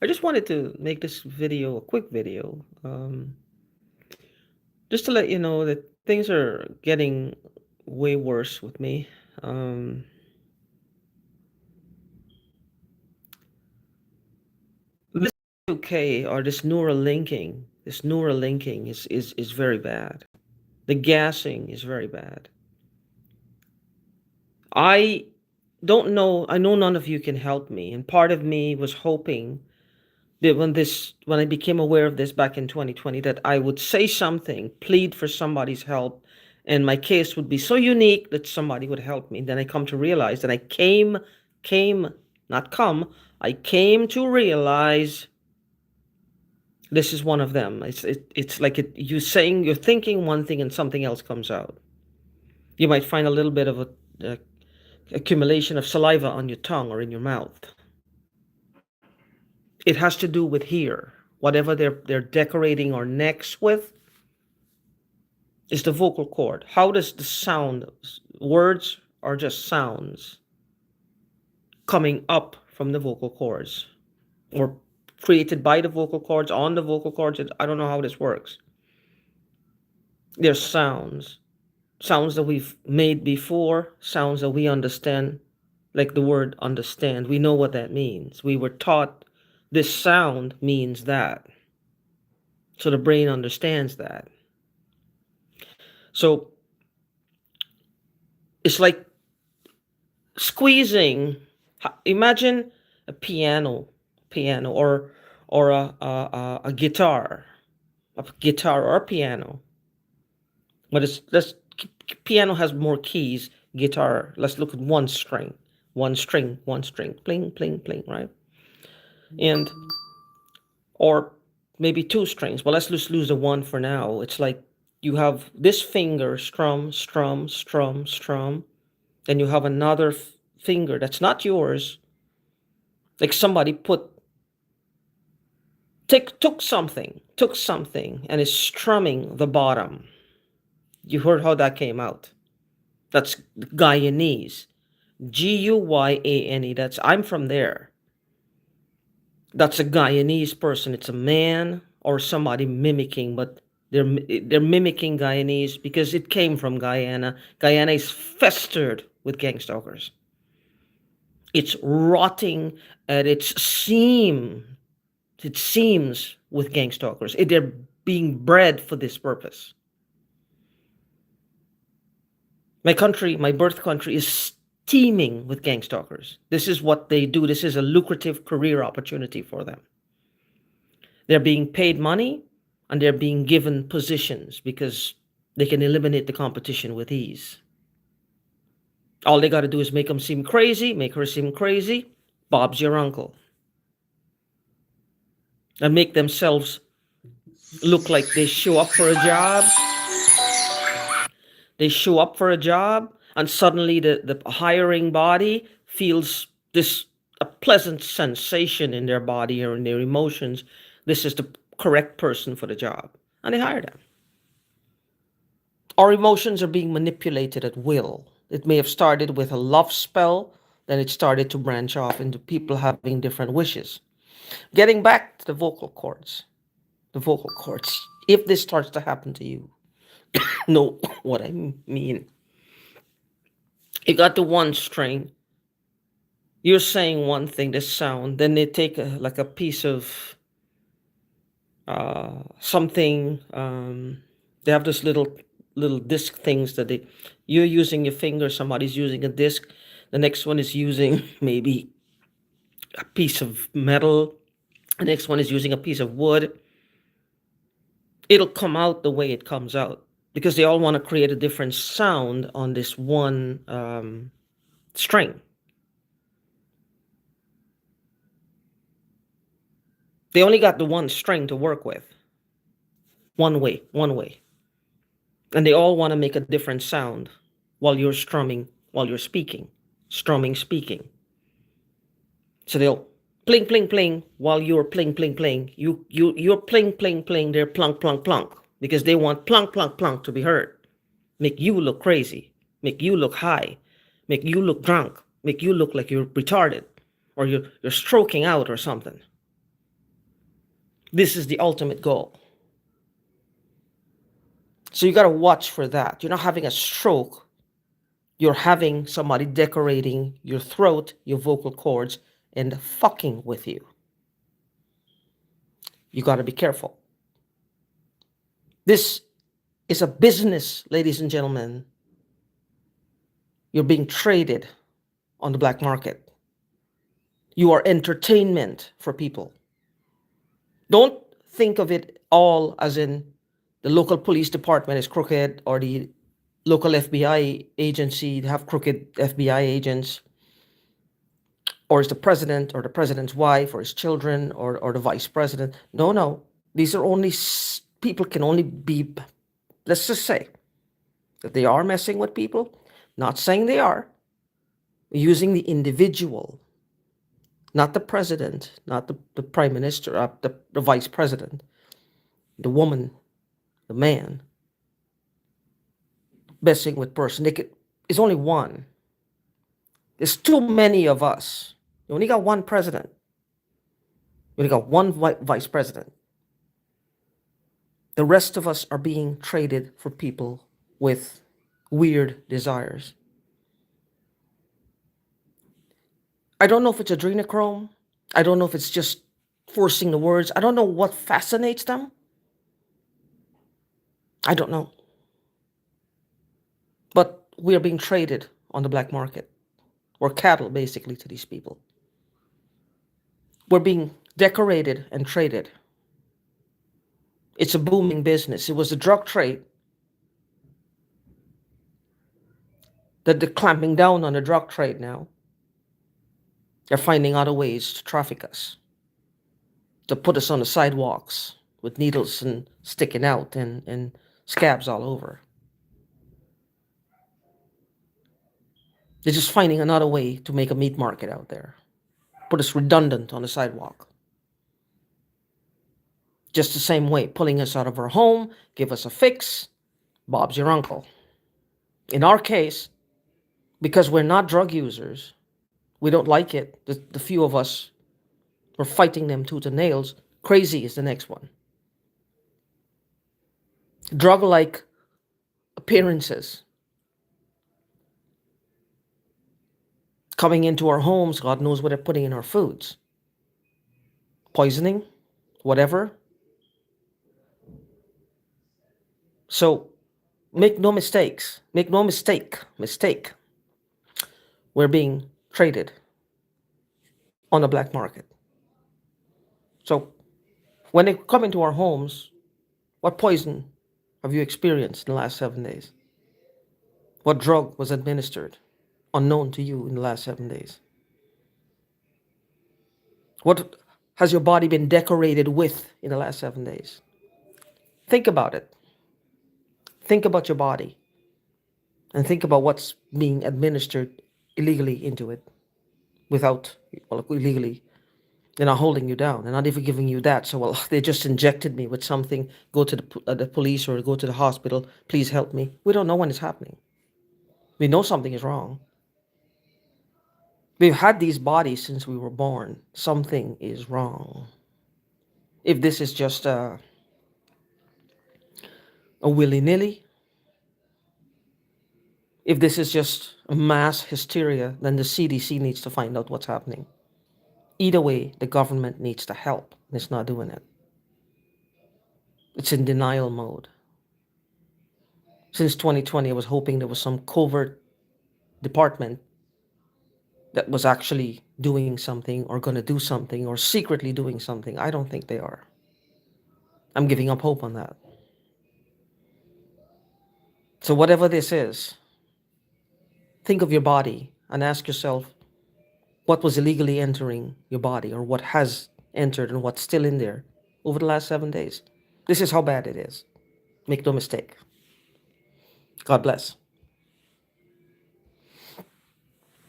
I just wanted to make this video a quick video, just to let you know that things are getting way worse with me. Um, this UK or this neural linking is very bad. The gassing is very bad. I don't know. I know none of you can help me, and part of me was hoping that when I became aware of this back in 2020, that I would say something, plead for somebody's help, and my case would be so unique that somebody would help me. Then I come to realize that came not come I came to realize this is one of them. It's like you're thinking one thing and something else comes out. You might find a little bit of a accumulation of saliva on your tongue or in your mouth. It has to do with here. Whatever they're decorating our necks with is the vocal cord. How does the sound, words are just sounds coming up from the vocal cords or created by the vocal cords, on the vocal cords. I don't know how this works. They're sounds that we've made before, sounds that we understand, like the word understand. We know what that means. We were taught this sound means that. So the brain understands that. So it's like squeezing. Imagine a piano, or a guitar, or a piano. But let's piano has more keys. Guitar, let's look at one string, pling, pling, pling, right? And or maybe two strings. Well, let's just lose the one for now. It's like you have this finger strum, strum, strum, strum. Then you have another finger that's not yours. Like somebody took something and is strumming the bottom. You heard how that came out. That's Guyanese. Guyanese. I'm from there. That's a Guyanese person. It's a man or somebody mimicking, but they're mimicking Guyanese because it came from Guyana. Guyana is festered with gangstalkers. It's rotting at its seam. It seems with gangstalkers. They're being bred for this purpose. My country, my birth country, is teeming with gangstalkers. This is what they do. This is a lucrative career opportunity for them. They're being paid money and they're being given positions because they can eliminate the competition with ease. All they got to do is make them seem crazy, make her seem crazy. Bob's your uncle. And make themselves look like they show up for a job. They show up for a job, and suddenly the hiring body feels this a pleasant sensation in their body or in their emotions. This is the correct person for the job, and they hire them. Our emotions are being manipulated at will. It may have started with a love spell, then it started to branch off into people having different wishes. Getting back to the vocal cords, if this starts to happen to you, know what I mean. You got the one string, you're saying one thing, this sound, then they take like a piece of something. They have this little disc things that you're using your finger, somebody's using a disc, the next one is using maybe a piece of metal, the next one is using a piece of wood. It'll come out the way it comes out because they all want to create a different sound on this one string. They only got the one string to work with. One way. And they all want to make a different sound while you're strumming, while you're speaking. Strumming, speaking. So they'll pling, pling, pling while you're pling, pling, pling. You're pling, pling, pling. They're plunk, plunk, plunk. Because they want plunk, plunk, plunk to be heard. Make you look crazy. Make you look high. Make you look drunk. Make you look like you're retarded. Or you're stroking out or something. This is the ultimate goal. So you got to watch for that. You're not having a stroke. You're having somebody decorating your throat, your vocal cords, and fucking with you. You got to be careful. This is a business, ladies and gentlemen. You're being traded on the black market. You are entertainment for people. Don't think of it all as in the local police department is crooked or the local FBI agency have crooked FBI agents, or is the president or the president's wife or his children or the vice president. No. These are only people can only be, let's just say that they are messing with people. Not saying they are. Using the individual, not the president, not the prime minister, the vice president, the woman, the man, messing with person. It's only one. There's too many of us. You only got one president. You only got one vice president. The rest of us are being traded for people with weird desires. I don't know if it's adrenochrome. I don't know if it's just forcing the words. I don't know what fascinates them. I don't know. But we are being traded on the black market. We're cattle, basically, to these people. We're being decorated and traded. It's a booming business. It was the drug trade that they're clamping down on the drug trade now. They're finding other ways to traffic us, to put us on the sidewalks with needles and sticking out and scabs all over. They're just finding another way to make a meat market out there, put us redundant on the sidewalk. Just the same way, pulling us out of our home, give us a fix, Bob's your uncle. In our case, because we're not drug users, we don't like it. The few of us, we're fighting them tooth and nails. Crazy is the next one. Drug-like appearances. Coming into our homes, God knows what they're putting in our foods. Poisoning, whatever. So make no mistakes. Make no mistake. We're being traded on the black market. So when they come into our homes, what poison have you experienced in the last 7 days? What drug was administered unknown to you in the last 7 days? What has your body been decorated with in the last 7 days? Think about it. Think about your body and think about what's being administered illegally into it without, well, illegally. They're not holding you down. They're not even giving you that. So, well, they just injected me with something. Go to the police or go to the hospital. Please help me. We don't know when it's happening. We know something is wrong. We've had these bodies since we were born. Something is wrong. If this is just a willy-nilly, if this is just a mass hysteria, then the CDC needs to find out what's happening. Either way, the government needs to help, and it's not doing it. It's in denial mode. Since 2020, I was hoping there was some covert department that was actually doing something or going to do something or secretly doing something. I don't think they are. I'm giving up hope on that. So whatever this is, think of your body and ask yourself what was illegally entering your body or what has entered and what's still in there over the last 7 days. This is how bad it is. Make no mistake. God bless.